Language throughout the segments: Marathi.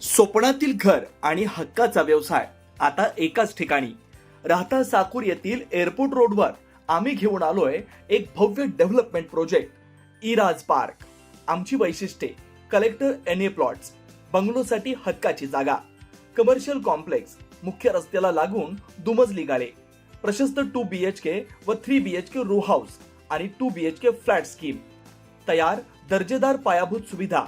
स्वप्नातील घर आणि हक्काचा व्यवसाय आता एकाच ठिकाणी. राहता साकूर येथील एअरपोर्ट रोडवर आम्ही घेऊन आलोय एक भव्य डेव्हलपमेंट प्रोजेक्ट इराज पार्क. आमची वैशिष्ट्ये: कलेक्टर एनए प्लॉट्स, बंगलोसाठी हक्काची जागा, कमर्शियल कॉम्प्लेक्स, मुख्य रस्त्याला लागून दुमजली गाळे, प्रशस्त 2 BHK व 3 BHK रो हाऊस आणि 2 BHK फ्लॅट स्कीम. तयार दर्जेदार पायाभूत सुविधा,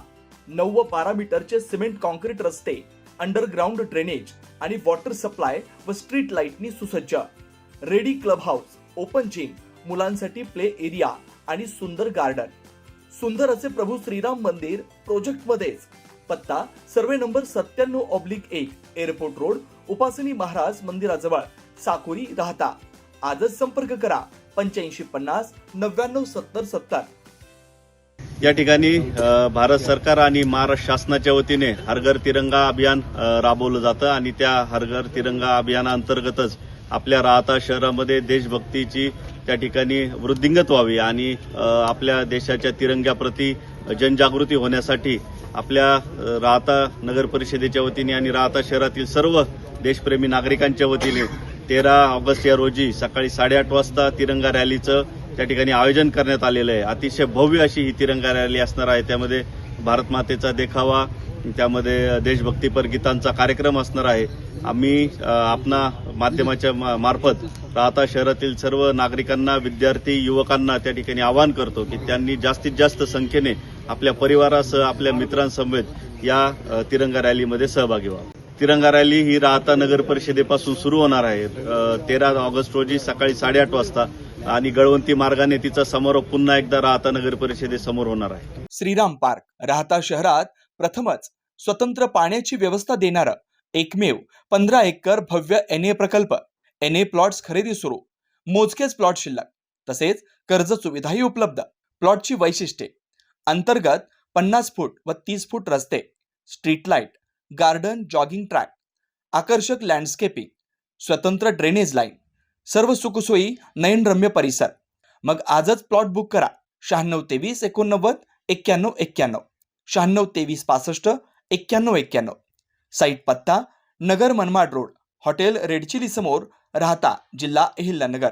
9 व 12 मीटरचे सिमेंट कॉन्क्रीट रस्ते, अंडरग्राउंड ड्रेनेज आणि वॉटर सप्लाय व स्ट्रीट लाईटनी सुसज्ज. Ready club house, open gym, मुलांसाठी प्ले एरिया आणि सुंदर गार्डन. सुंदर असे प्रभू श्रीराम मंदिर प्रोजेक्ट मध्येच. पत्ता: सर्वे नंबर 97/1, एअरपोर्ट रोड, उपासनी महाराज मंदिराजवळ, साकुरी, राहता. आजच संपर्क करा 8550 99 70 70. या ठिकाणी भारत सरकार आणि महाराष्ट्र शासनाच्या वतीने हर घर तिरंगा अभियान राबवलं जातं आणि त्या हर घर तिरंगा अभियानाअंतर्गतच आपल्या राहता शहरामध्ये देशभक्तीची त्या ठिकाणी वृद्धिंगत व्हावी आणि आपल्या देशाच्या तिरंग्याप्रती जनजागृती होण्यासाठी आपल्या राहता नगर परिषदेच्या वतीने आणि राहता शहरातील सर्व देशप्रेमी नागरिकांच्या वतीने 13 ऑगस्ट या रोजी सकाळी 8:30 वाजता तिरंगा रॅलीचं त्या ठिकाणी आयोजन करण्यात आलेलं आहे. अतिशय भव्य अशी ही तिरंगा रॅली असणार आहे. त्यामध्ये भारत मातेचा देखावा, त्यामध्ये देशभक्तीपर गीतांचा कार्यक्रम असणार आहे. आम्ही आपणा माध्यमाच्या मार्फत राहता शहरातील सर्व नागरिकांना, विद्यार्थी, युवकांना त्या ठिकाणी आवाहन करतो की त्यांनी जास्तीत जास्त संख्येने आपल्या परिवारासह, आपल्या मित्रांसमवेत या तिरंगा रॅलीमध्ये सहभागी व्हावे. तिरंगा रॅली ही राहता नगर परिषदेपासून सुरू होणार आहे 13 ऑगस्ट रोजी सकाळी 8:30 वाजता आणि गळवंती मार्गाने तिचा समारोप पुन्हा एकदा राहता नगर परिषदेसमोर होणार आहे. श्रीराम पार्क राहता शहरात प्रथमच स्वतंत्र पाण्याची व्यवस्था देणारं एकमेव 15 एकर भव्य एनए प्रकल्प. एनए प्लॉट्स खरेदी सुरू, मोजकेच प्लॉट शिल्लक, तसेच कर्ज सुविधाही उपलब्ध. प्लॉटची वैशिष्ट्ये: अंतर्गत 50 फूट व 30 फूट रस्ते, street light, garden, jogging track, आकर्षक लँडस्केपिंग, स्वतंत्र ड्रेनेज लाईन, सर्व सुखसोयी, नयनरम्य परिसर. मग आजच प्लॉट बुक करा 9623 89 91 91, 9623 65 91 91. साईट पत्ता: नगर Manmad road, hotel red chilli समोर, राहता, जिल्हा अहिल्यानगर.